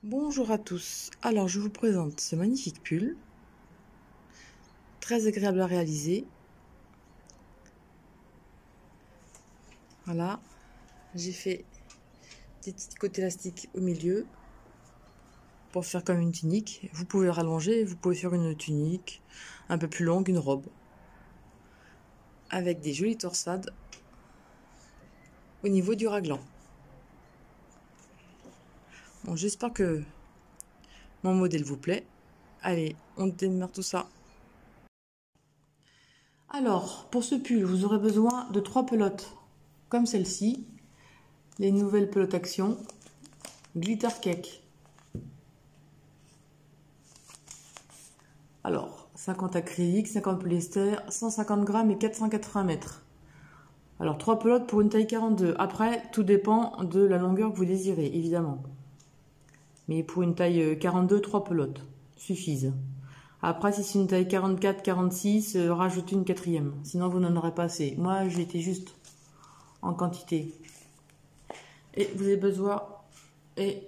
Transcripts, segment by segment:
Bonjour à tous, alors je vous présente ce magnifique pull, très agréable à réaliser. Voilà, j'ai fait des petits côtés élastiques au milieu pour faire comme une tunique. Vous pouvez le rallonger, vous pouvez faire une tunique un peu plus longue, une robe, avec des jolies torsades au niveau du raglan. Bon, j'espère que mon modèle vous plaît. Allez, on démarre tout ça. Alors, pour ce pull, vous aurez besoin de 3 pelotes, comme celle-ci, les nouvelles pelotes Action, Glitter Cake. Alors, 50 acrylique, 50 polyester, 150 grammes et 480 mètres. Alors, 3 pelotes pour une taille 42. Après, tout dépend de la longueur que vous désirez, évidemment. Mais pour une taille 42, 3 pelotes suffisent. Après, si c'est une taille 44, 46, rajoutez une quatrième. Sinon, vous n'en aurez pas assez. Moi, j'étais juste en quantité. Et vous avez besoin et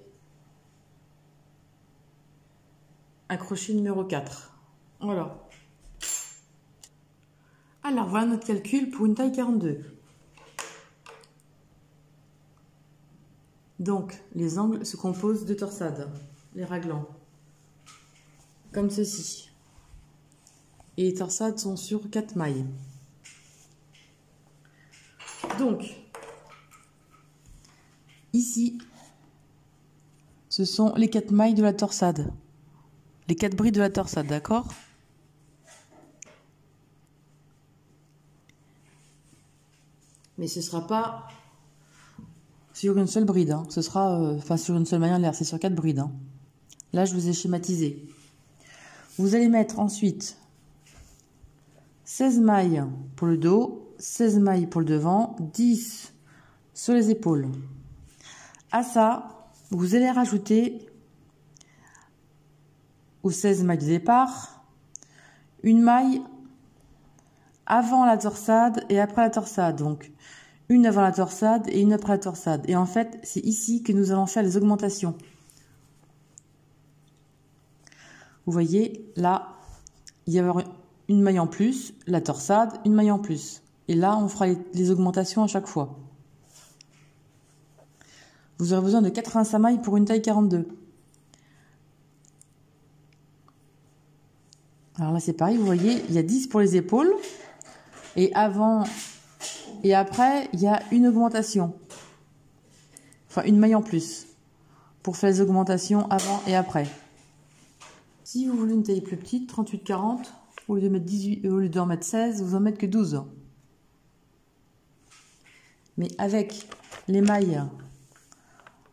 un crochet numéro 4. Voilà. Alors, voilà notre calcul pour une taille 42. Donc, les angles se composent de torsades, les raglans, comme ceci. Et les torsades sont sur 4 mailles. Donc, ici, ce sont les 4 mailles de la torsade. Les 4 brides de la torsade, d'accord? Mais ce ne sera pas sur une seule bride, hein. Ce sera sur une seule maille en l'air, c'est sur 4 brides. Hein. Là, je vous ai schématisé. Vous allez mettre ensuite 16 mailles pour le dos, 16 mailles pour le devant, 10 sur les épaules. À ça, vous allez rajouter aux 16 mailles de départ une maille avant la torsade et après la torsade. Donc, une avant la torsade et une après la torsade. Et en fait, c'est ici que nous allons faire les augmentations. Vous voyez, là, il y a une maille en plus, la torsade, une maille en plus. Et là, on fera les augmentations à chaque fois. Vous aurez besoin de 85 mailles pour une taille 42. Alors là, c'est pareil, vous voyez, il y a 10 pour les épaules. Et avant et après, il y a une augmentation. Enfin, une maille en plus. Pour faire les augmentations avant et après. Si vous voulez une taille plus petite, 38-40, au lieu de mettre 18, au lieu d'en mettre 16, vous en mettez que 12. Mais avec les mailles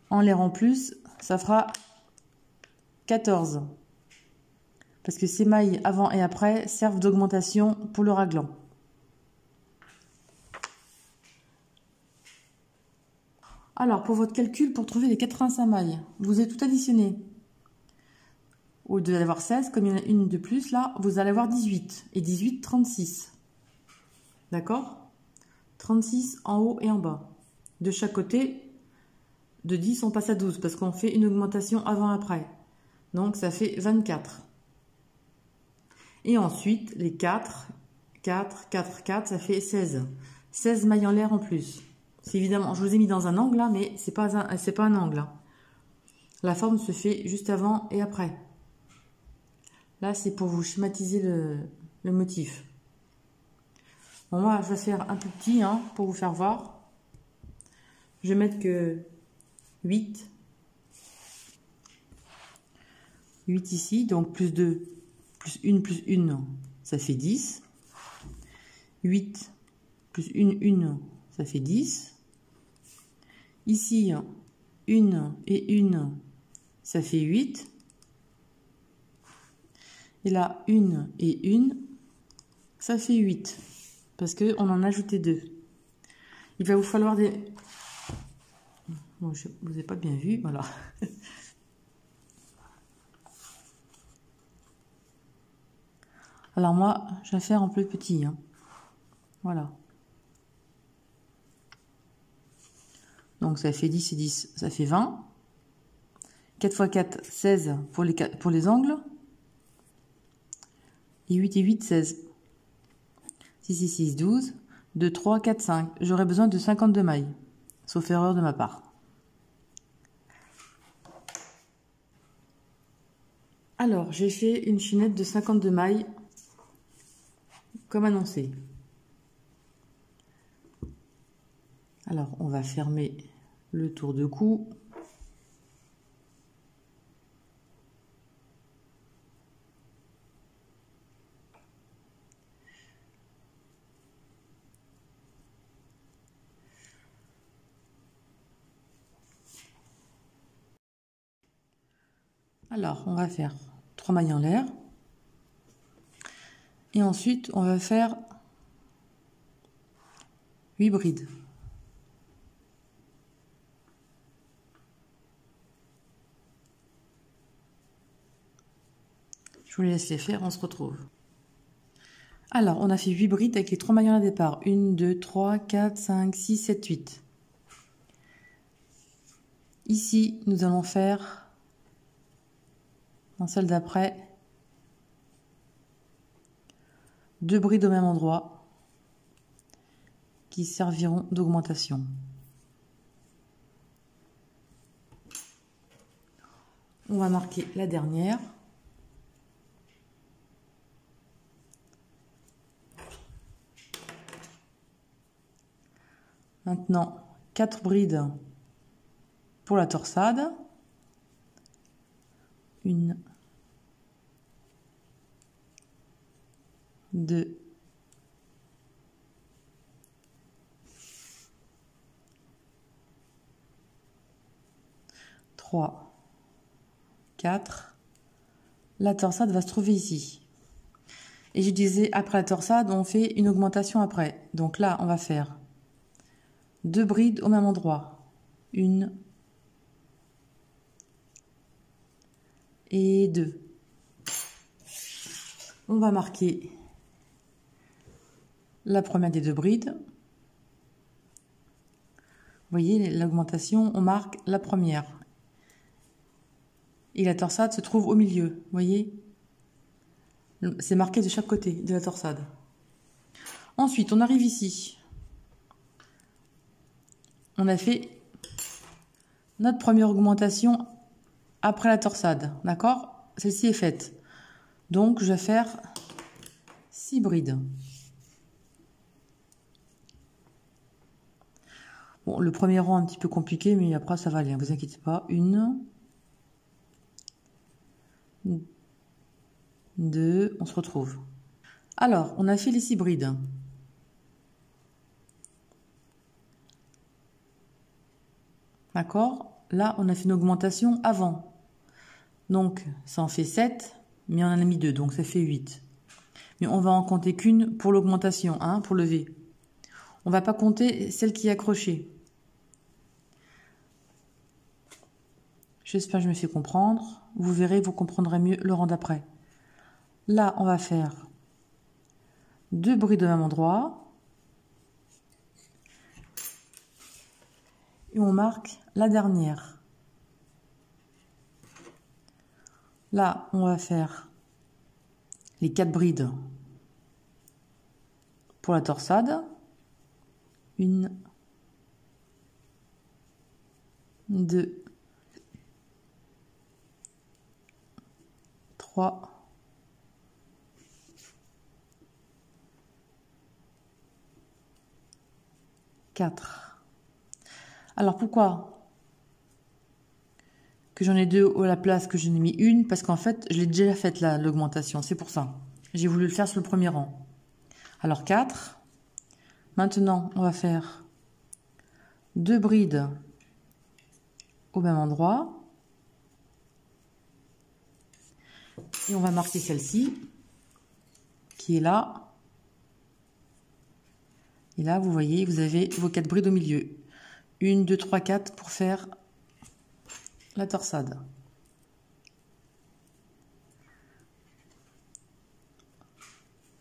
en l'air en plus, ça fera 14. Parce que ces mailles avant et après servent d'augmentation pour le raglan. Alors, pour votre calcul, pour trouver les 85 mailles, vous avez tout additionné. Au lieu d'avoir 16, comme il y en a une de plus, là, vous allez avoir 18. Et 18, 36. D'accord? 36 en haut et en bas. De chaque côté, de 10, on passe à 12, parce qu'on fait une augmentation avant-après. Donc, ça fait 24. Et ensuite, les 4, 4, 4, 4, ça fait 16. 16 mailles en l'air en plus. C'est évidemment, je vous ai mis dans un angle là, mais c'est pas un angle. Hein. La forme se fait juste avant et après. Là, c'est pour vous schématiser le motif. Bon, moi, je vais faire un peu petit hein, pour vous faire voir. Je vais mettre que 8. 8 ici, donc plus 2, plus 1, ça fait 10. 8 plus 1, ça fait 10. Ici, 1 et 1, ça fait 8. Et là, 1 et 1, ça fait 8. Parce qu'on en a ajouté 2. Il va vous falloir des... Bon, je ne vous ai pas bien vu, voilà. Alors moi, je vais faire en plus petit. Hein. Voilà. Donc ça fait 10 et 10, ça fait 20. 4 x 4, 16 pour les angles. Et 8 et 8, 16. 6 et 6, 12. 2, 3, 4, 5. J'aurai besoin de 52 mailles. Sauf erreur de ma part. Alors, j'ai fait une chaînette de 52 mailles, comme annoncé. Alors, on va fermer le tour de cou. Alors, on va faire 3 mailles en l'air. Et ensuite, on va faire 8 brides. Je vous laisse les faire, on se retrouve. Alors, on a fait 8 brides avec les 3 mailles en départ. 1, 2, 3, 4, 5, 6, 7, 8. Ici, nous allons faire, dans celle d'après, 2 brides au même endroit qui serviront d'augmentation. On va marquer la dernière. Maintenant, 4 brides pour la torsade. 1, 2, 3, 4. La torsade va se trouver ici. Et je disais, après la torsade, on fait une augmentation après. Donc là, on va faire 2 brides au même endroit. 1 et 2. On va marquer la première des 2 brides. Vous voyez, l'augmentation, on marque la première. Et la torsade se trouve au milieu. Vous voyez, c'est marqué de chaque côté de la torsade. Ensuite, on arrive ici. On a fait notre première augmentation après la torsade. D'accord? Celle-ci est faite. Donc, je vais faire 6 brides. Bon, le premier rang un petit peu compliqué, mais après ça va aller, ne vous inquiétez pas. 1, 2, on se retrouve. Alors, on a fait les 6 brides. D'accord? Là, on a fait une augmentation avant. Donc, ça en fait 7, mais on en a mis 2, donc ça fait 8. Mais on va en compter qu'une pour l'augmentation, hein, pour lever. On va pas compter celle qui est accrochée. J'espère que je me fais comprendre. Vous verrez, vous comprendrez mieux le rang d'après. Là, on va faire 2 brides au même endroit. Et on marque la dernière. Là, on va faire les 4 brides pour la torsade. 1, 2, 3, 4. Alors pourquoi que j'en ai 2 à la place que j'en ai mis une? Parce qu'en fait, je l'ai déjà faite là, l'augmentation. C'est pour ça. J'ai voulu le faire sur le premier rang. Alors 4. Maintenant, on va faire 2 brides au même endroit. Et on va marquer celle-ci, qui est là. Et là, vous voyez, vous avez vos 4 brides au milieu. 1, 2, 3, 4 pour faire la torsade.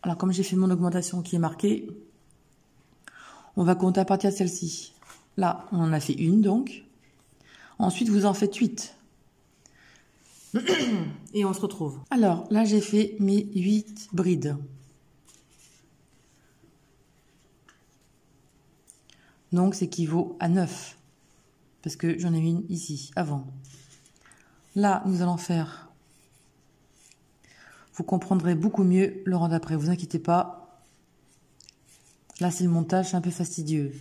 Alors, comme j'ai fait mon augmentation qui est marquée, on va compter à partir de celle-ci. Là, on en a fait une, donc. Ensuite, vous en faites 8. Et on se retrouve. Alors, là, j'ai fait mes 8 brides. Donc, ça équivaut à 9. Parce que j'en ai mis une ici, avant. Là, nous allons faire... Vous comprendrez beaucoup mieux le rang d'après, vous inquiétez pas. Là, c'est le montage, c'est un peu fastidieux.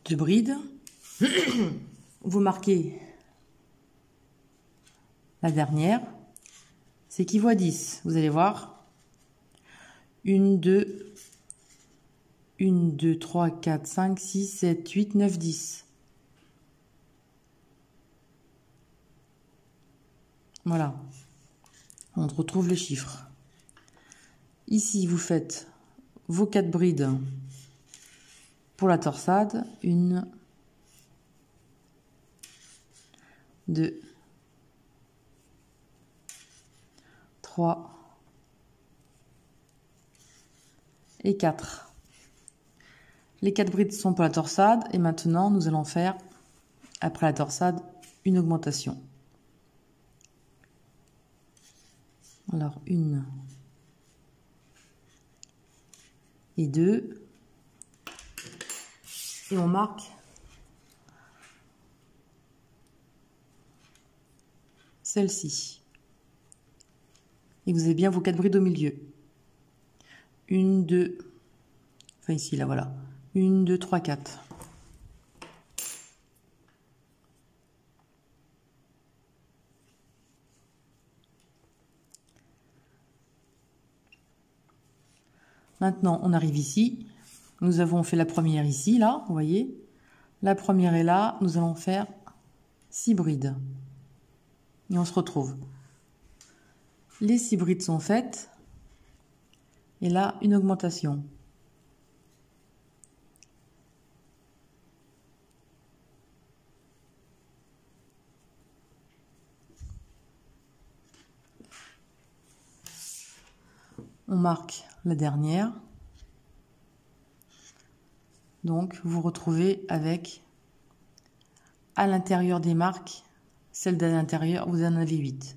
2 brides. Vous marquez la dernière. C'est équivaut à 10. Vous allez voir. 1, 2, 3, 4, 5, 6, 7, 8, 9, 10. Voilà. On retrouve les chiffres. Ici, vous faites vos 4 brides pour la torsade. 1, 2, 3 et 4. Les 4 brides sont pour la torsade et maintenant nous allons faire, après la torsade, une augmentation. Alors 1 et 2 et on marque celle-ci. Et vous avez bien vos 4 brides au milieu. 1, 2, enfin ici, là, voilà. 1, 2, 3, 4. Maintenant, on arrive ici. Nous avons fait la première ici, là, vous voyez. La première est là. Nous allons faire 6 brides. Et on se retrouve. Les 6 brides sont faites. Et là, une augmentation. On marque la dernière. Donc, vous retrouvez avec, à l'intérieur des marques, celle de l'intérieur, vous en avez 8.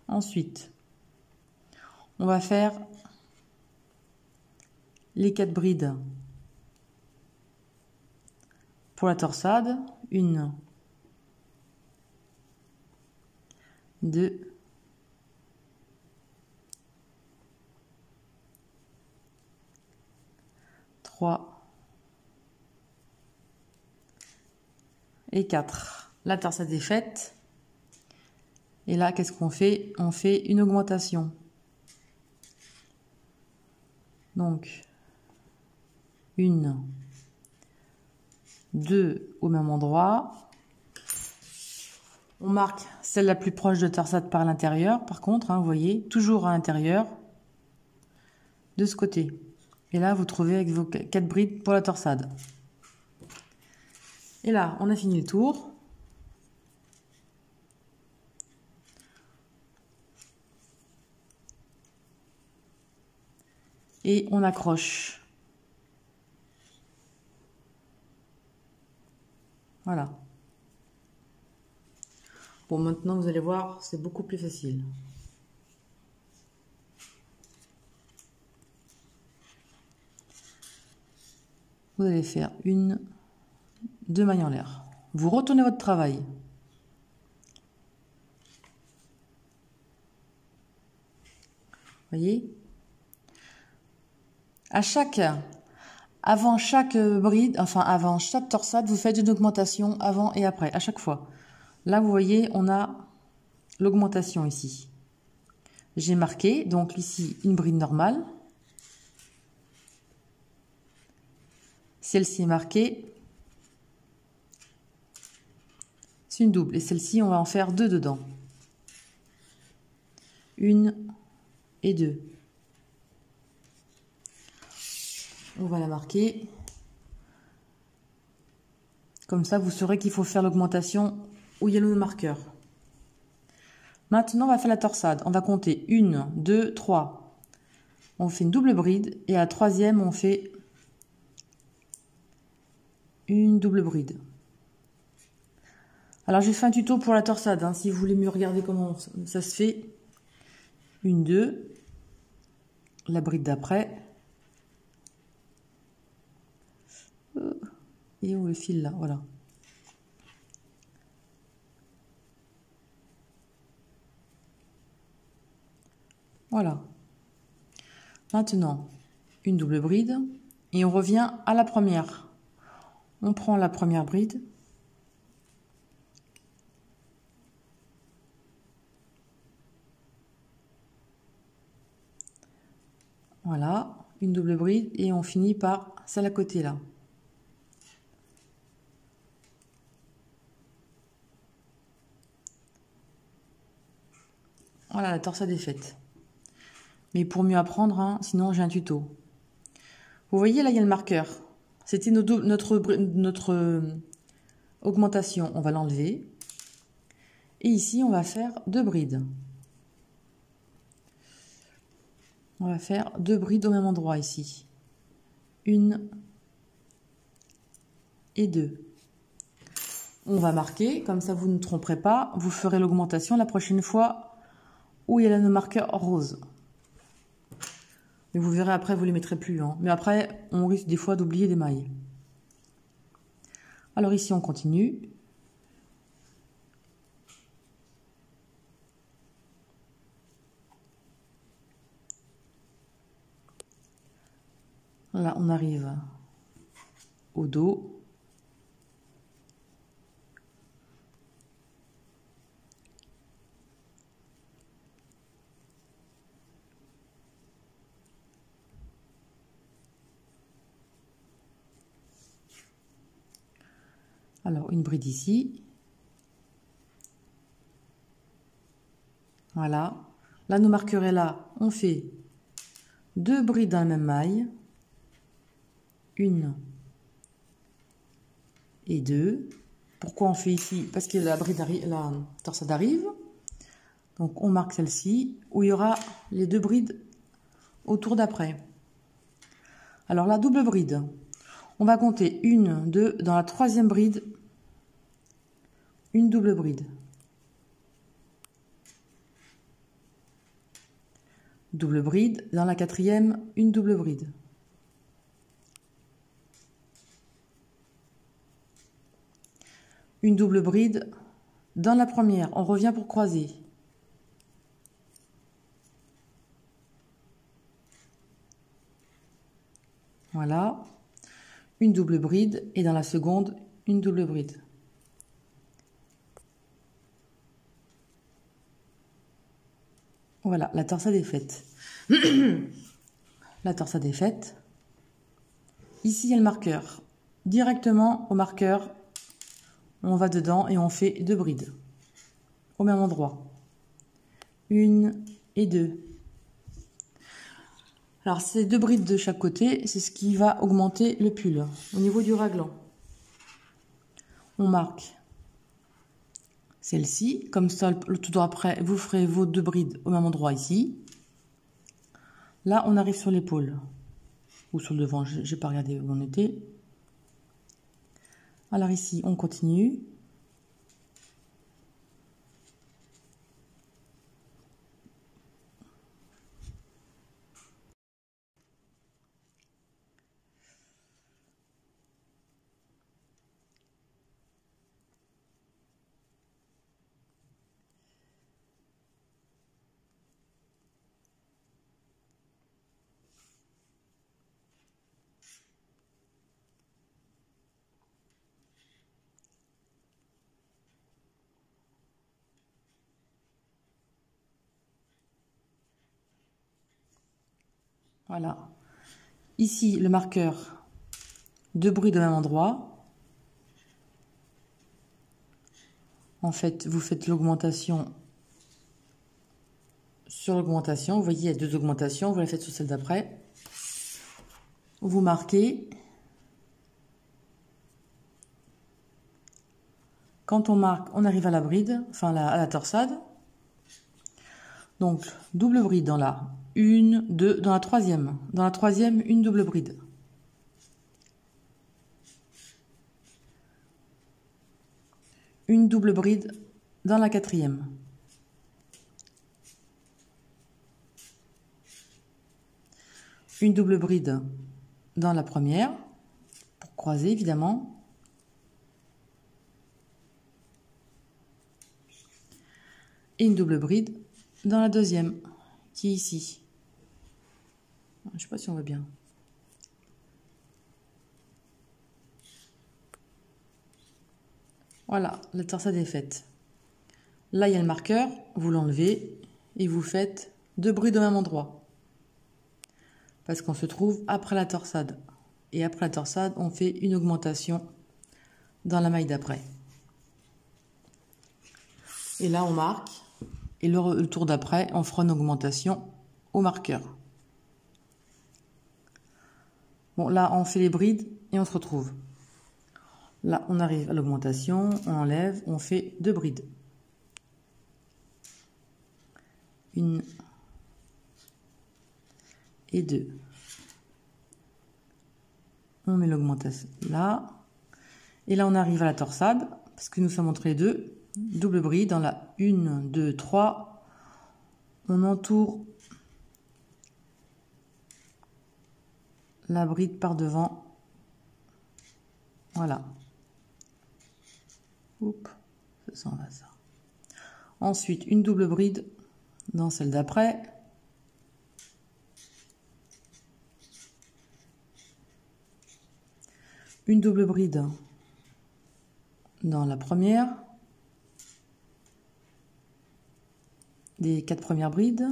Ensuite, on va faire les 4 brides pour la torsade. 1, 2, 3 et 4. La torsade est faite. Et là, qu'est-ce qu'on fait? On fait une augmentation. Donc, 1, 2 au même endroit. On marque celle la plus proche de torsade par l'intérieur. Par contre, hein, vous voyez, toujours à l'intérieur de ce côté. Et là, vous trouvez avec vos 4 brides pour la torsade. Et là, on a fini le tour. Et on accroche. Voilà. Bon, maintenant, vous allez voir, c'est beaucoup plus facile. Vous allez faire 1, 2 mailles en l'air. Vous retournez votre travail. Voyez? Avant chaque bride, enfin avant chaque torsade, vous faites une augmentation avant et après, à chaque fois. Là, vous voyez, on a l'augmentation ici. J'ai marqué, donc ici, une bride normale. Celle-ci est marquée. C'est une double. Et celle-ci, on va en faire 2 dedans. 1 et 2. On va la marquer. Comme ça, vous saurez qu'il faut faire l'augmentation où il y a le marqueur. Maintenant, on va faire la torsade. On va compter 1, 2, 3. On fait une double bride. Et à la troisième, on fait une double bride. Alors j'ai fait un tuto pour la torsade, hein, si vous voulez mieux regarder comment ça se fait. 1, 2, la bride d'après. Et où le fil là, voilà. Voilà. Maintenant, une double bride et on revient à la première. On prend la première bride. Voilà, une double bride et on finit par celle à côté là. Voilà, la torsade est faite. Mais pour mieux apprendre, hein, sinon j'ai un tuto. Vous voyez là, il y a le marqueur. C'était notre augmentation. On va l'enlever. Et ici, on va faire 2 brides. On va faire 2 brides au même endroit ici. 1 et 2. On va marquer, comme ça vous ne tromperez pas. Vous ferez l'augmentation la prochaine fois où il y a le marqueur rose. Mais vous verrez après, vous les mettrez plus. Hein. Mais après, on risque des fois d'oublier des mailles. Alors ici, on continue. Là, on arrive au dos. Alors, une bride ici. Voilà. Là, nos marquerets là, on fait 2 brides dans la même maille. 1 et 2. Pourquoi on fait ici? Parce que la torsade arrive. Donc, on marque celle-ci, où il y aura les 2 brides au tour d'après. Alors, la double bride. On va compter 1, 2, dans la 3e bride, une double bride. Double bride, dans la 4e, une double bride. Une double bride dans la première, on revient pour croiser. Voilà. Une double bride et dans la seconde, une double bride. Voilà, la torsade est faite. La torsade est faite. Ici, il y a le marqueur. Directement au marqueur, on va dedans et on fait 2 brides. Au même endroit. 1 et 2. Alors, ces 2 brides de chaque côté, c'est ce qui va augmenter le pull. Au niveau du raglan, on marque celle-ci. Comme ça, le tout après, vous ferez vos 2 brides au même endroit ici. Là, on arrive sur l'épaule. Ou sur le devant, je n'ai pas regardé où on était. Alors ici, on continue. Voilà. Ici, le marqueur, 2 brides au même endroit. En fait, vous faites l'augmentation sur l'augmentation. Vous voyez, il y a 2 augmentations. Vous la faites sur celle d'après. Vous marquez. Quand on marque, on arrive à la bride, enfin à la torsade. Donc, double bride dans la 1, 2, dans la 3e. Dans la 3e, une double bride. une double bride dans la quatrième. Une double bride dans la première, pour croiser évidemment. Et une double bride dans la deuxième, qui est ici. Je ne sais pas si on voit bien. Voilà, la torsade est faite. Là, il y a le marqueur, vous l'enlevez et vous faites 2 brides au même endroit. Parce qu'on se trouve après la torsade. Et après la torsade, on fait une augmentation dans la maille d'après. Et là, on marque. Et le tour d'après, on fera une augmentation au marqueur. Bon, là, on fait les brides et on se retrouve. Là, on arrive à l'augmentation, on enlève, on fait 2 brides. Une et 2. On met l'augmentation là. Et là, on arrive à la torsade, parce que nous sommes entre les deux. Double bride dans la 1, 2, 3. On entoure la bride par devant. Voilà. Oups, ça s'en va ça. Ensuite, une double bride dans celle d'après. Une double bride dans la première. Des 4 premières brides.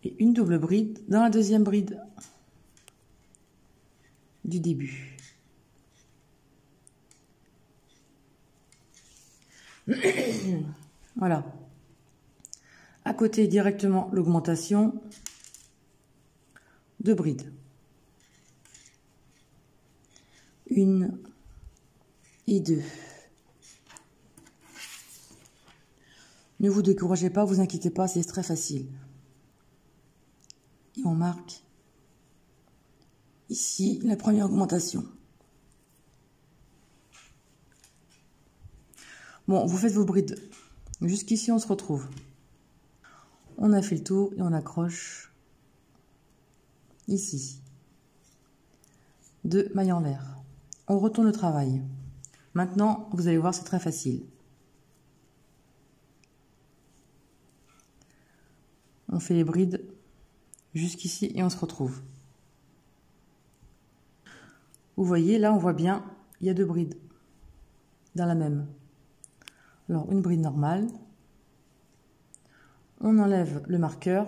Et une double bride dans la deuxième bride du début. Voilà. À côté, directement, l'augmentation. 2 brides. Une et 2. Ne vous découragez pas, vous inquiétez pas, c'est très facile. Et on marque ici la première augmentation. Bon, vous faites vos brides. Jusqu'ici, on se retrouve. On a fait le tour et on accroche ici. 2 mailles en l'air. On retourne le travail. Maintenant, vous allez voir, c'est très facile. On fait les brides jusqu'ici et on se retrouve. Vous voyez, là, on voit bien, il y a 2 brides dans la même. Alors, une bride normale. On enlève le marqueur.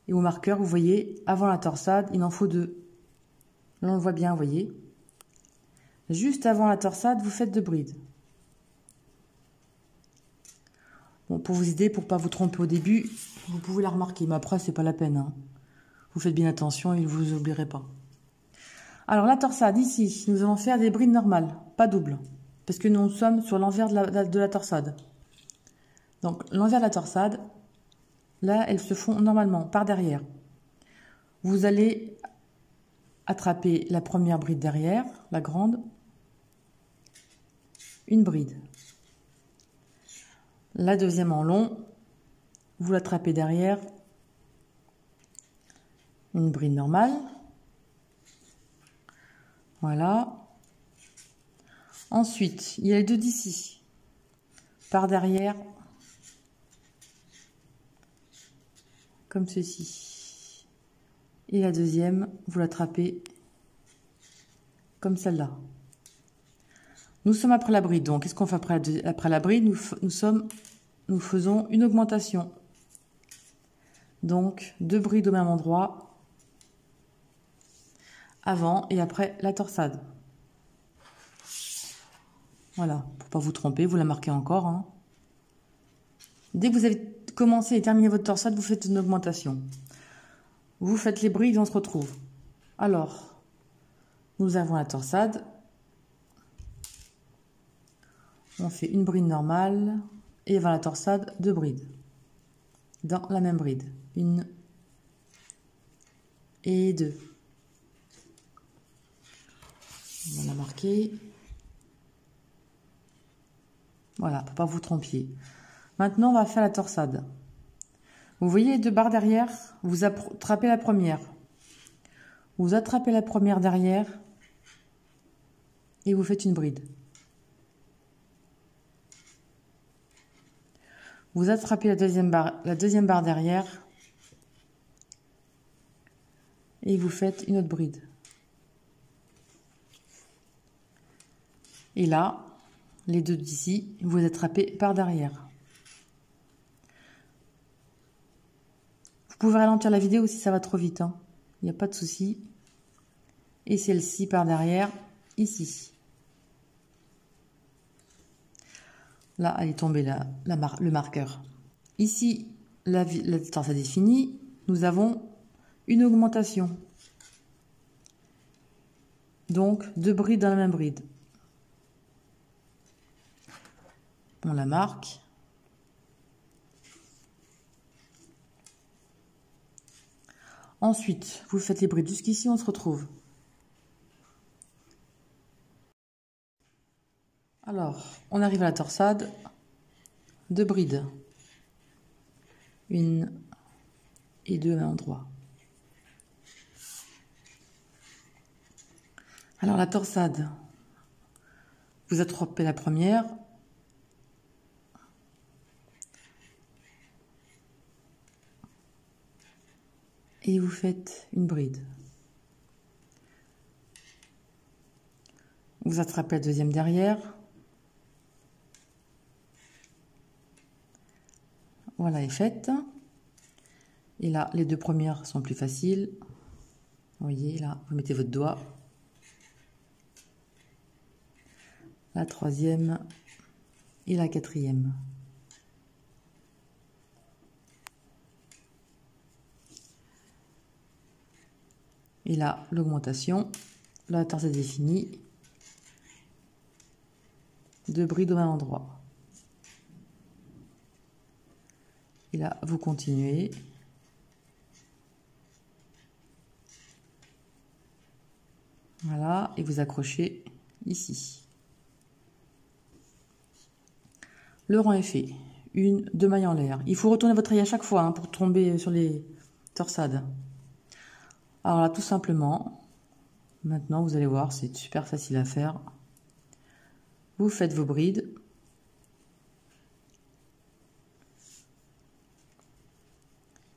Et au marqueur, vous voyez, avant la torsade, il en faut 2. Là, on le voit bien, vous voyez. Juste avant la torsade, vous faites 2 brides. Bon, pour vous aider, pour ne pas vous tromper au début, vous pouvez la remarquer. Mais après, c'est pas la peine. Hein. Vous faites bien attention et vous oublierez pas. Alors, la torsade, ici, nous allons faire des brides normales, pas doubles. Parce que nous sommes sur l'envers de la torsade. Donc, l'envers de la torsade, là, elles se font normalement, par derrière. Vous allez attraper la première bride derrière, la grande. Une bride. La deuxième en long, vous l'attrapez derrière. Une bride normale. Voilà. Ensuite, il y a les 2 d'ici. Par derrière. Comme ceci. Et la deuxième, vous l'attrapez comme celle-là. Nous sommes après la bride. Donc, qu'est-ce qu'on fait après la bride? Nous faisons une augmentation. Donc, 2 brides au même endroit. Avant et après la torsade. Voilà, pour pas vous tromper, vous la marquez encore. Hein. Dès que vous avez commencé et terminé votre torsade, vous faites une augmentation. Vous faites les brides et on se retrouve. Alors, nous avons la torsade. On fait une bride normale et avant la torsade, 2 brides. Dans la même bride. 1 et 2. On va la marquer. Voilà, pour pas vous trompiez. Maintenant, on va faire la torsade. Vous voyez les deux barres derrière? Vous attrapez la première. Vous attrapez la première derrière et vous faites une bride. Vous attrapez la deuxième barre derrière et vous faites une autre bride. Et là, les deux d'ici, vous attrapez par derrière. Vous pouvez ralentir la vidéo si ça va trop vite, hein. Il n'y a pas de souci. Et celle-ci par derrière, ici. Là, elle est tombée le marqueur. Ici, la torsade est finie. Nous avons une augmentation. Donc, deux brides dans la même bride. On la marque. Ensuite, vous faites les brides jusqu'ici, on se retrouve. Alors, on arrive à la torsade. Deux brides. Une et deux à même endroit. Alors, la torsade, vous attrapez la première. Et vous faites une bride. Vous attrapez la deuxième derrière. Voilà, elle est faite. Et là, les deux premières sont plus faciles. Vous voyez, là, vous mettez votre doigt. La troisième et la quatrième. Et là, l'augmentation. La torsade est finie. Deux brides au même endroit. Et là, vous continuez. Voilà, et vous accrochez ici. Le rang est fait. Une, deux mailles en l'air. Il faut retourner votre aile à chaque fois, hein, pour tomber sur les torsades. Alors là, tout simplement, maintenant, vous allez voir, c'est super facile à faire. Vous faites vos brides.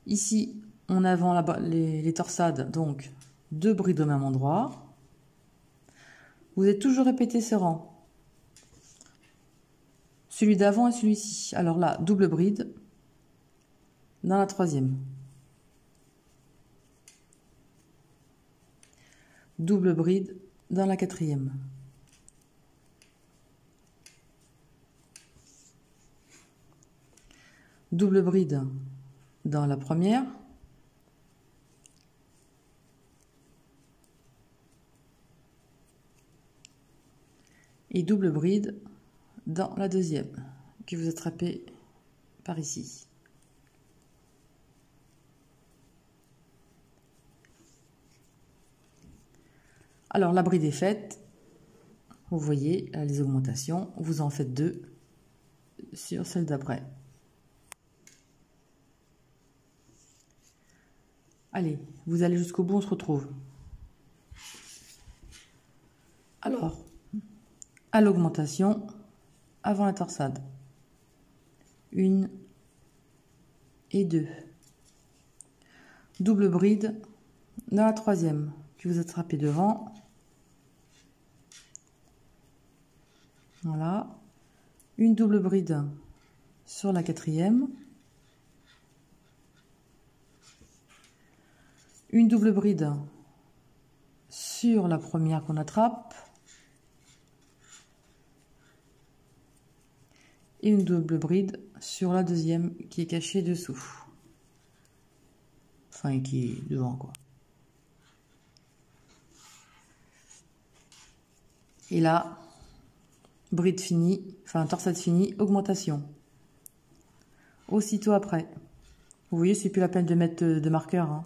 Ici, on a avant les torsades, donc deux brides au même endroit. Vous allez toujours répéter ce rang. Celui d'avant et celui-ci. Alors là, double bride dans la troisième. Double bride dans la quatrième. Double bride dans la première. Et double bride dans la deuxième, que vous attrapez par ici. Alors la bride est faite. Vous voyez les augmentations. Vous en faites deux sur celle d'après. Allez, vous allez jusqu'au bout, on se retrouve. Alors, à l'augmentation, avant la torsade. Une et deux. Double bride dans la troisième, que vous attrapez devant. Voilà. Une double bride sur la quatrième. Une double bride sur la première qu'on attrape. Et une double bride sur la deuxième qui est cachée dessous. Enfin, qui est devant, quoi. Et là, bride finie, enfin torsade finie, augmentation. Aussitôt après. Vous voyez, c'est plus la peine de mettre de marqueur, hein.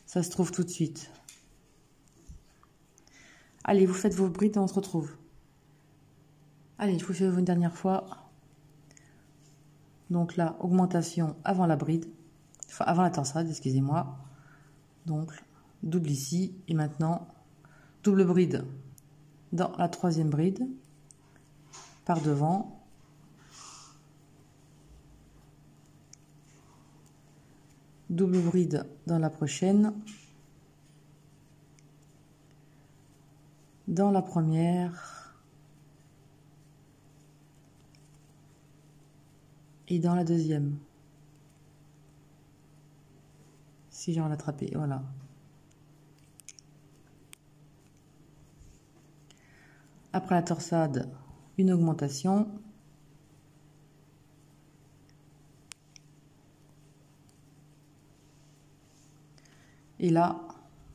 Ça se trouve tout de suite. Allez, vous faites vos brides et on se retrouve. Allez, je vous fais une dernière fois. Donc là, augmentation avant la bride. Enfin, avant la torsade, excusez-moi. Donc, double ici. Et maintenant, double bride dans la troisième bride. Par devant. Double bride dans la prochaine. Dans la première. Et dans la deuxième. Si j'ai l'attrapé, voilà. Après la torsade, une augmentation. Et là,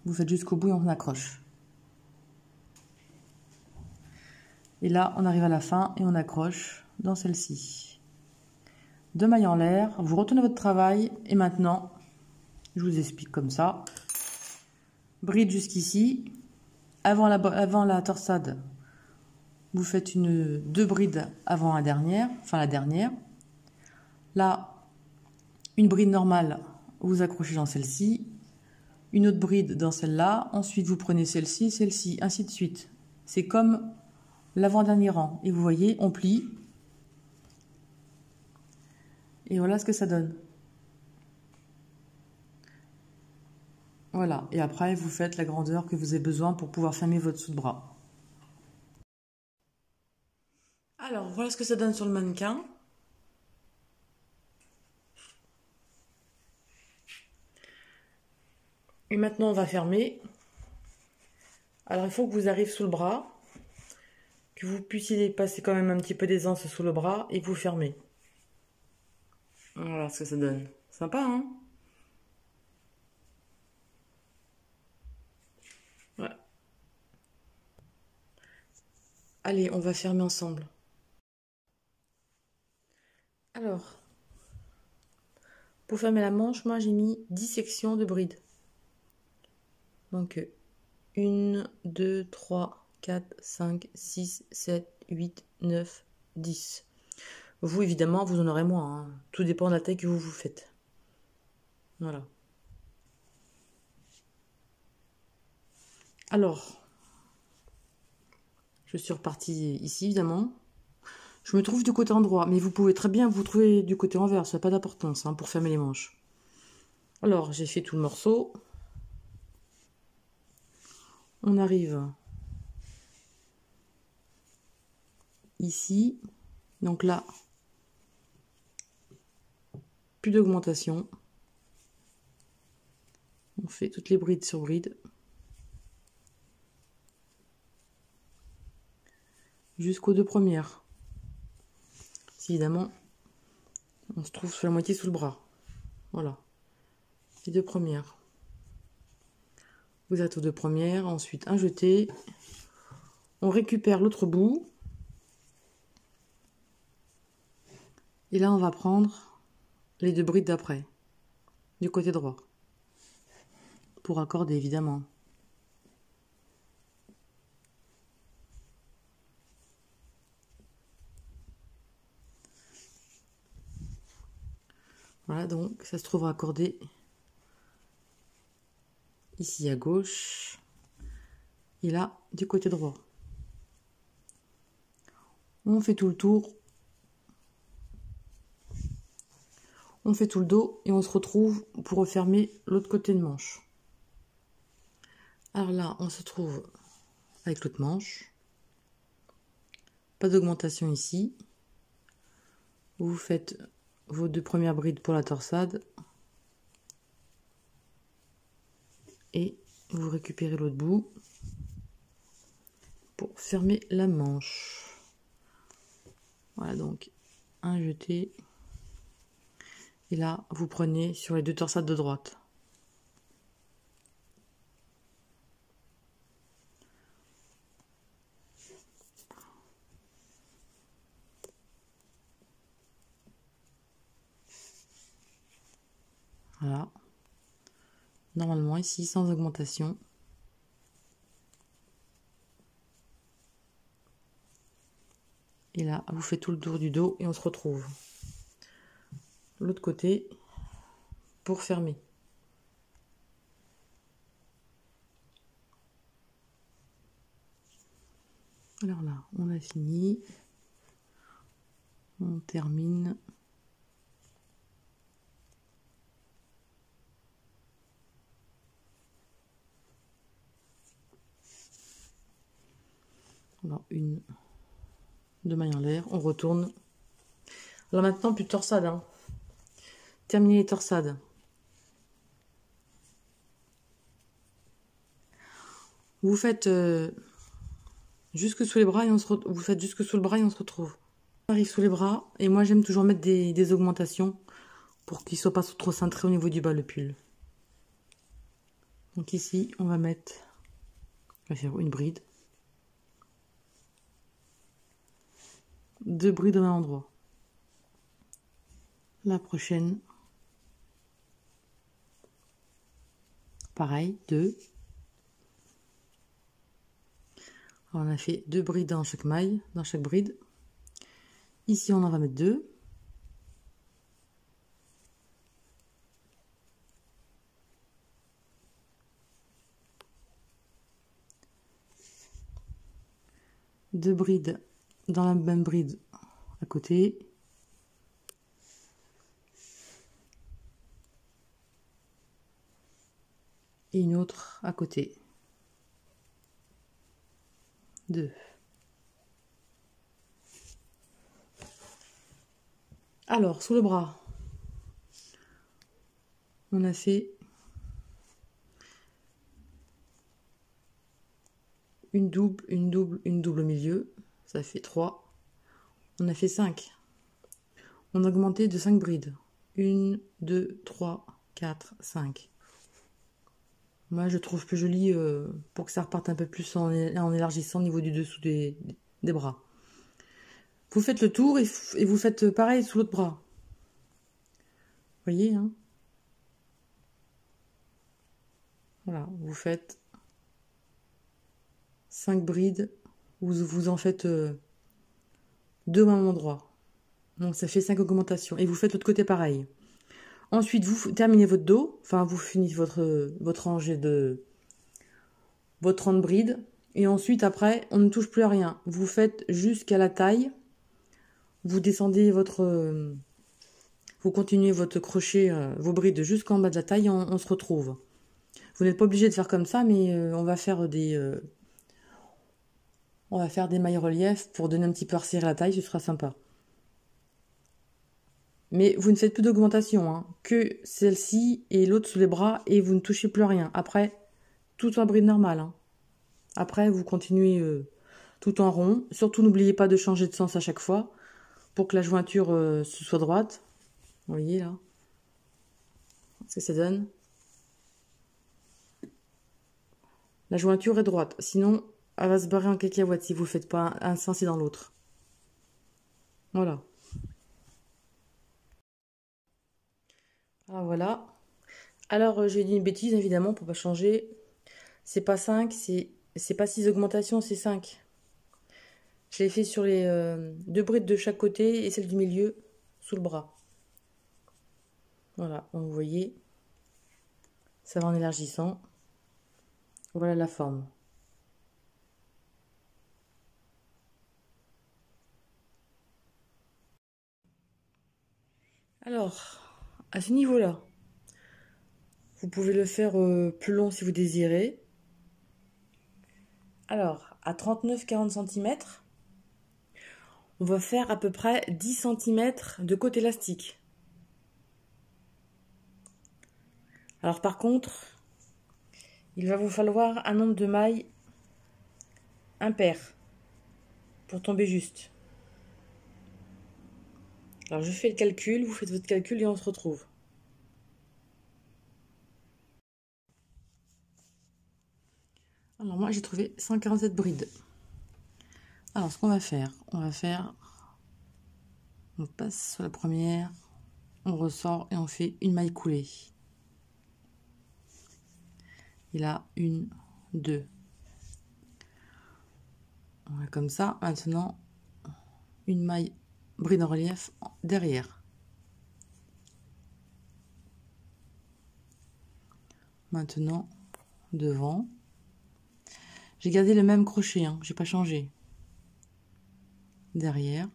vous faites jusqu'au bout et on accroche. Et là, on arrive à la fin et on accroche dans celle-ci. 2 mailles en l'air, vous retournez votre travail et maintenant, je vous explique comme ça. Bride jusqu'ici. Avant la torsade, vous faites 2 brides avant la dernière, enfin la dernière. Là, une bride normale, vous accrochez dans celle-ci. Une autre bride dans celle-là. Ensuite, vous prenez celle-ci, celle-ci, ainsi de suite. C'est comme l'avant-dernier rang. Et vous voyez, on plie. Et voilà ce que ça donne. Voilà. Et après, vous faites la grandeur que vous avez besoin pour pouvoir fermer votre dessous de bras. Alors, voilà ce que ça donne sur le mannequin. Et maintenant, on va fermer. Alors, il faut que vous arriviez sous le bras, que vous puissiez passer quand même un petit peu d'aisance sous le bras et que vous fermez. Voilà ce que ça donne. Sympa, hein? Ouais. Allez, on va fermer ensemble. Alors, pour fermer la manche, moi j'ai mis 10 sections de bride. Donc, 1, 2, 3, 4, 5, 6, 7, 8, 9, 10. Vous, évidemment, vous en aurez moins. Hein. Tout dépend de la taille que vous faites. Voilà. Alors, je suis repartie ici, évidemment. Je me trouve du côté endroit, mais vous pouvez très bien vous trouver du côté envers. Ça n'a pas d'importance hein, pour fermer les manches. Alors, j'ai fait tout le morceau. On arrive ici. Donc là, plus d'augmentation. On fait toutes les brides sur brides. Jusqu'aux 2 premières. Évidemment, on se trouve sur la moitié sous le bras. Voilà. Les 2 premières. Vous êtes aux 2 premières. Ensuite, un jeté. On récupère l'autre bout. Et là, on va prendre les 2 brides d'après. Du côté droit. Pour accorder, évidemment. Voilà, donc ça se trouve raccordé ici à gauche et là du côté droit. On fait tout le tour, on fait tout le dos et on se retrouve pour refermer l'autre côté de manche. Alors là, on se trouve avec l'autre manche. Pas d'augmentation ici. Vous faites vos 2 premières brides pour la torsade. Et vous récupérez l'autre bout pour fermer la manche. Voilà donc un jeté. Et là, vous prenez sur les 2 torsades de droite. Voilà. Normalement ici, sans augmentation. Et là, vous faites tout le tour du dos et on se retrouve. L'autre côté pour fermer. Alors là, on a fini. On termine. Alors, une, deux mailles en l'air. On retourne. Alors maintenant, plus de torsade. Hein. Terminer les torsades. Vous faites jusque sous les bras et vous faites jusque sous le bras et on se retrouve. On arrive sous les bras et moi j'aime toujours mettre des augmentations pour qu'il ne soit pas trop cintré au niveau du bas le pull. Donc ici on va faire une bride. 2 brides au même endroit. La prochaine, pareil, 2. On a fait 2 brides dans chaque maille, dans chaque bride. Ici, on en va mettre 2. Deux brides dans la même bride à côté. Et une autre à côté. 2. Alors, sous le bras, on a fait une double, une double, une double au milieu. Ça fait 3. On a fait 5. On a augmenté de 5 brides. 1, 2, 3, 4, 5. Moi, je trouve plus joli pour que ça reparte un peu plus en élargissant au niveau du dessous des bras. Vous faites le tour et vous faites pareil sous l'autre bras. Vous voyez, hein? Voilà, vous faites 5 brides. Vous en faites 2 au même endroit. Donc, ça fait 5 augmentations. Et vous faites l'autre côté pareil. Ensuite, vous terminez votre dos. Enfin, vous finissez votre rangée de... votre rang de bride. Et ensuite, après, on ne touche plus à rien. Vous faites jusqu'à la taille. Vous descendez vous continuez votre crochet, vos brides jusqu'en bas de la taille et on se retrouve. Vous n'êtes pas obligé de faire comme ça, mais on va faire des mailles relief pour donner un petit peu resserrer la taille, ce sera sympa. Mais vous ne faites plus d'augmentation, hein, que celle-ci et l'autre sous les bras et vous ne touchez plus à rien. Après, tout en bride normale. Hein. Après, vous continuez tout en rond. Surtout, n'oubliez pas de changer de sens à chaque fois pour que la jointure soit droite. Vous voyez là ce que ça donne. La jointure est droite. Sinon, elle va se barrer en cacahuète si vous ne faites pas un sens et dans l'autre. Voilà. Ah, voilà. Alors, j'ai dit une bêtise, évidemment, pour pas changer. C'est pas 5, c'est pas 6 augmentations, c'est 5. Je l'ai fait sur les 2 brides de chaque côté et celle du milieu sous le bras. Voilà, donc vous voyez, ça va en élargissant. Voilà la forme. Alors, à ce niveau-là, vous pouvez le faire plus long si vous désirez. Alors, à 39-40 cm, on va faire à peu près 10 cm de côte élastique. Alors par contre, il va vous falloir un nombre de mailles impair pour tomber juste. Alors je fais le calcul, vous faites votre calcul et on se retrouve. Alors moi j'ai trouvé 147 brides. Alors ce qu'on va faire, on passe sur la première, on ressort et on fait une maille coulée. Et là, 1, 2. Voilà, comme ça, maintenant, une maille bride en relief derrière. Maintenant, devant. J'ai gardé le même crochet, hein, j'ai pas changé. Derrière.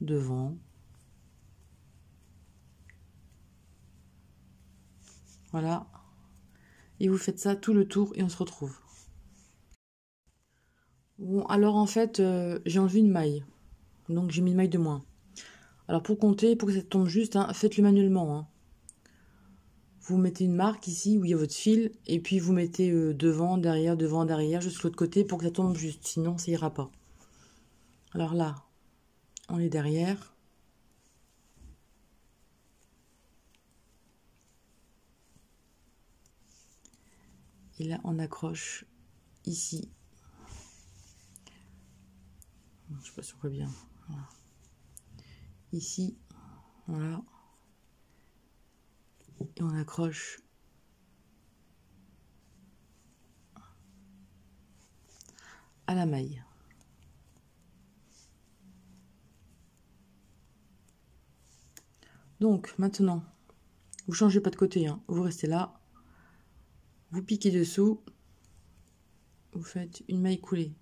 Devant. Voilà. Et vous faites ça tout le tour et on se retrouve. Bon, alors en fait, j'ai enlevé une maille. Donc j'ai mis une maille de moins. Alors pour compter, pour que ça tombe juste, hein, faites-le manuellement. Hein. Vous mettez une marque ici où il y a votre fil. Et puis vous mettez devant, derrière, jusqu'à l'autre côté pour que ça tombe juste. Sinon, ça ira pas. Alors là, on est derrière. Et là, on accroche ici. Je sais pas si on voit bien. Voilà. Ici, voilà. Et on accroche à la maille. Donc, maintenant, vous changez pas de côté, hein. Vous restez là. Vous piquez dessous. Vous faites une maille coulée.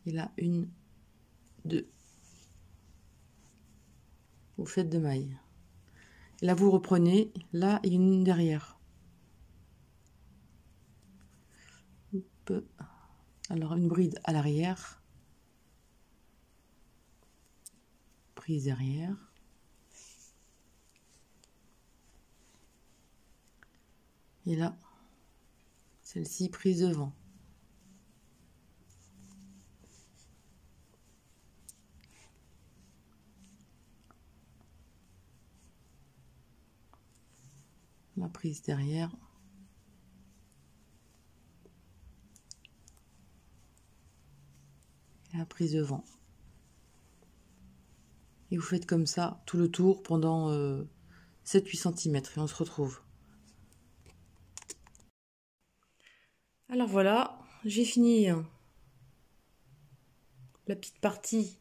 Et là, une, deux. Vous faites deux mailles. Et là, vous reprenez. Là, et une derrière. Hop. Alors, une bride à l'arrière. Prise derrière. Et là, celle-ci prise devant. La prise derrière. Et la prise devant. Et vous faites comme ça tout le tour pendant 7-8 cm et on se retrouve. Alors voilà, j'ai fini la petite partie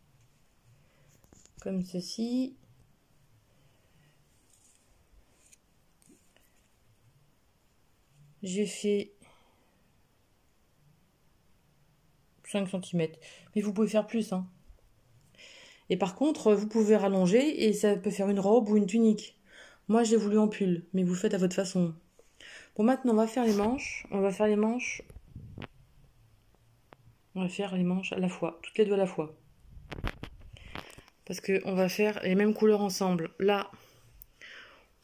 comme ceci. J'ai fait 5 cm. Mais vous pouvez faire plus. Hein. Et par contre, vous pouvez rallonger et ça peut faire une robe ou une tunique. Moi, j'ai voulu en pull, mais vous faites à votre façon. Bon, maintenant, on va faire les manches. On va faire les manches. On va faire les manches à la fois, toutes les deux à la fois. Parce qu'on va faire les mêmes couleurs ensemble. Là,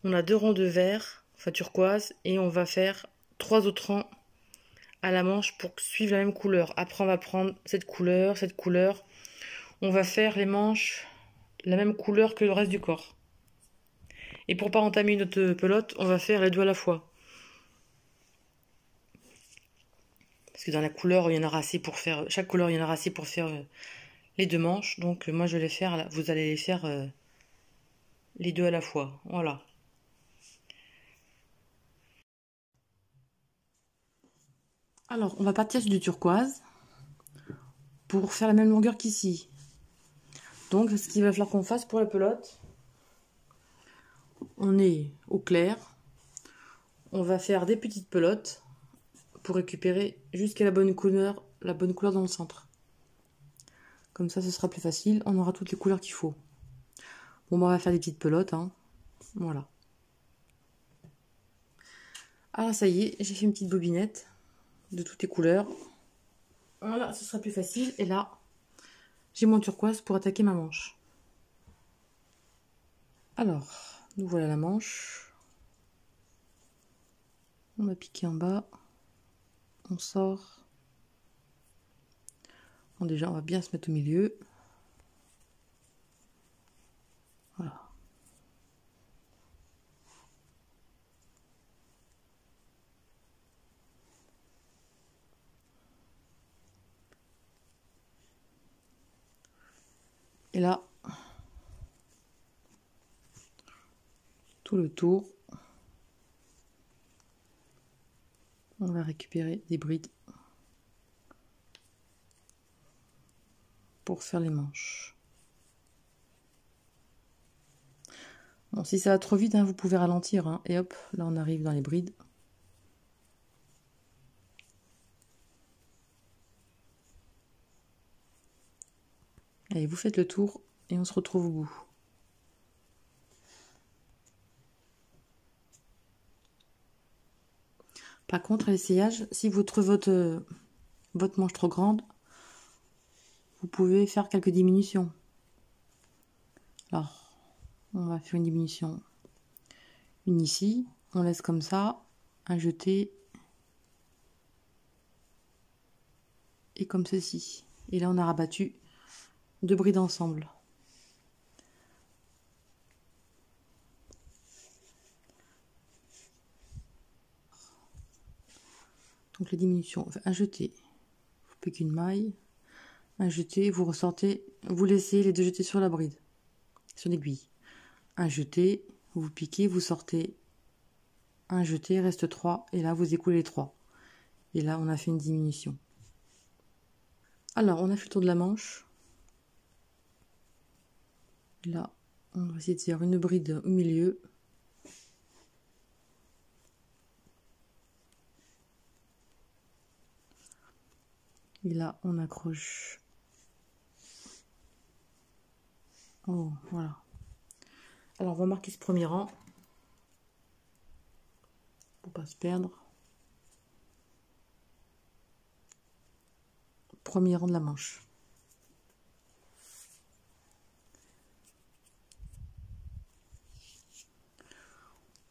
on a 2 rangs de vert, enfin turquoise, et on va faire 3 autres rangs à la manche pour suivre la même couleur. Après, on va prendre cette couleur, cette couleur. On va faire les manches la même couleur que le reste du corps. Et pour pas entamer notre pelote, on va faire les deux à la fois. Parce que dans la couleur, il y en aura assez pour faire... Chaque couleur, il y en aura assez pour faire les deux manches. Donc moi, je vais les faire... Vous allez les faire les deux à la fois. Voilà. Alors, on va partir sur du turquoise pour faire la même longueur qu'ici. Donc, ce qu'il va falloir qu'on fasse pour la pelote, on est au clair. On va faire des petites pelotes pour récupérer jusqu'à la bonne couleur dans le centre. Comme ça, ce sera plus facile. On aura toutes les couleurs qu'il faut. Bon, bah, on va faire des petites pelotes. Hein. Voilà. Alors, ça y est, j'ai fait une petite bobinette de toutes les couleurs. Voilà, ce sera plus facile. Et là, j'ai mon turquoise pour attaquer ma manche. Alors, nous voilà la manche. On va piquer en bas. On sort. Bon, déjà, on va bien se mettre au milieu. Voilà. Et là, tout le tour. On va récupérer des brides pour faire les manches. Bon, si ça va trop vite, hein, vous pouvez ralentir. Hein, et hop, là on arrive dans les brides. Allez, vous faites le tour et on se retrouve au bout. Par contre, à l'essayage, si vous trouvez votre manche trop grande, vous pouvez faire quelques diminutions. Alors, on va faire une diminution. Une ici, on laisse comme ça, un jeté, et comme ceci. Et là, on a rabattu 2 brides ensemble. Donc les diminutions, un jeté, vous piquez une maille, un jeté, vous ressortez, vous laissez les 2 jetés sur la bride, sur l'aiguille. Un jeté, vous piquez, vous sortez, un jeté, reste 3, et là vous écoulez les 3. Et là on a fait une diminution. Alors on a fait le tour de la manche. Là on va essayer de faire une bride au milieu. Et là, on accroche. Oh, voilà. Alors, on va marquer ce premier rang. Pour pas se perdre. Premier rang de la manche.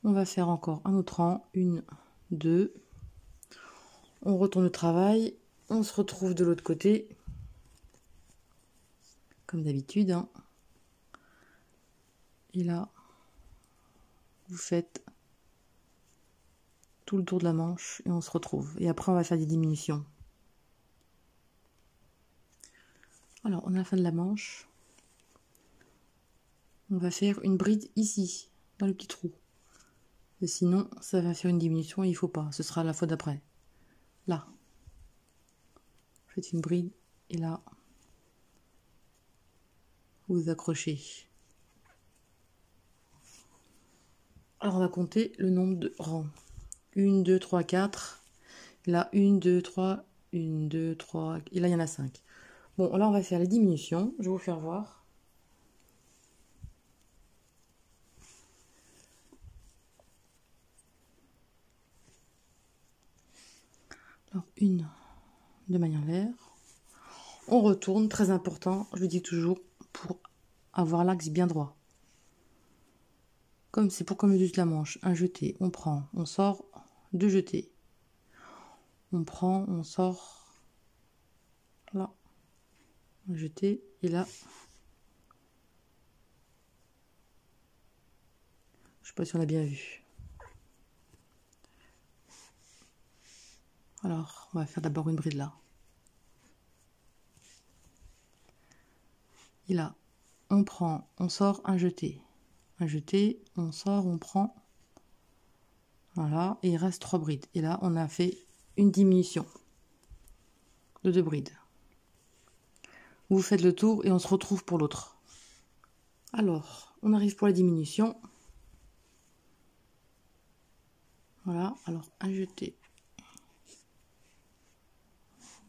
On va faire encore un autre rang. 1, 2. On retourne au travail. On se retrouve de l'autre côté. Comme d'habitude. Hein. Et là, vous faites tout le tour de la manche et on se retrouve. Et après, on va faire des diminutions. Alors, on a la fin de la manche. On va faire une bride ici, dans le petit trou. Et sinon, ça va faire une diminution et il ne faut pas. Ce sera la fois d'après. Là. Faites une bride et là, vous accrochez. Alors, on va compter le nombre de rangs. 1, 2, 3, 4. Là, 1, 2, 3, 1, 2, 3. Et là, il y en a 5. Bon, là, on va faire les diminutions. Je vais vous faire voir. Alors, une de maille en l'air. On retourne, très important, je le dis toujours, pour avoir l'axe bien droit. Comme c'est pour comme le dessus de la manche, un jeté, on prend, on sort, 2 jetés. On prend, on sort, là, un jeté, et là, je sais pas si on a bien vu. Alors, on va faire d'abord une bride là. Et là, on prend, on sort, un jeté. Un jeté, on sort, on prend. Voilà, et il reste 3 brides. Et là, on a fait une diminution de 2 brides. Vous faites le tour et on se retrouve pour l'autre. Alors, on arrive pour la diminution. Voilà, alors un jeté.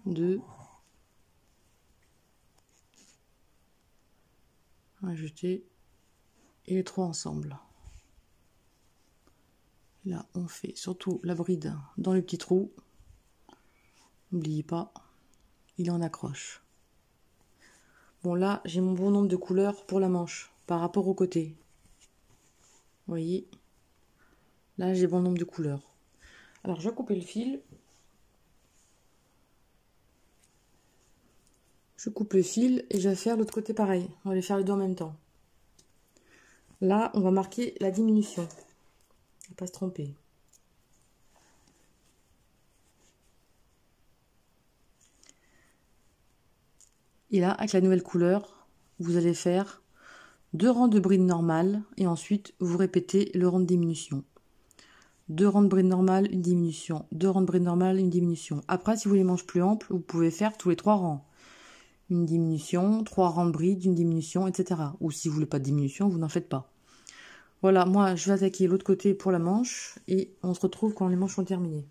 2. Un jeté. Et les 3 ensemble. Là, on fait surtout la bride dans le petit trou. N'oubliez pas, il en accroche. Bon, là, j'ai mon bon nombre de couleurs pour la manche par rapport au côté. Vous voyez, là, j'ai bon nombre de couleurs. Alors, je vais couper le fil. Je coupe le fil et je vais faire l'autre côté pareil. On va les faire les deux en même temps. Là, on va marquer la diminution. On va pas se tromper. Et là, avec la nouvelle couleur, vous allez faire 2 rangs de brides normales et ensuite vous répétez le rang de diminution. 2 rangs de bride normales, une diminution, 2 rangs de bride normales, une diminution. Après, si vous voulez les manches plus amples, vous pouvez faire tous les 3 rangs. Une diminution, 3 rangs de bride, une diminution, etc. Ou si vous voulez pas de diminution, vous n'en faites pas. Voilà, moi je vais attaquer l'autre côté pour la manche et on se retrouve quand les manches sont terminées.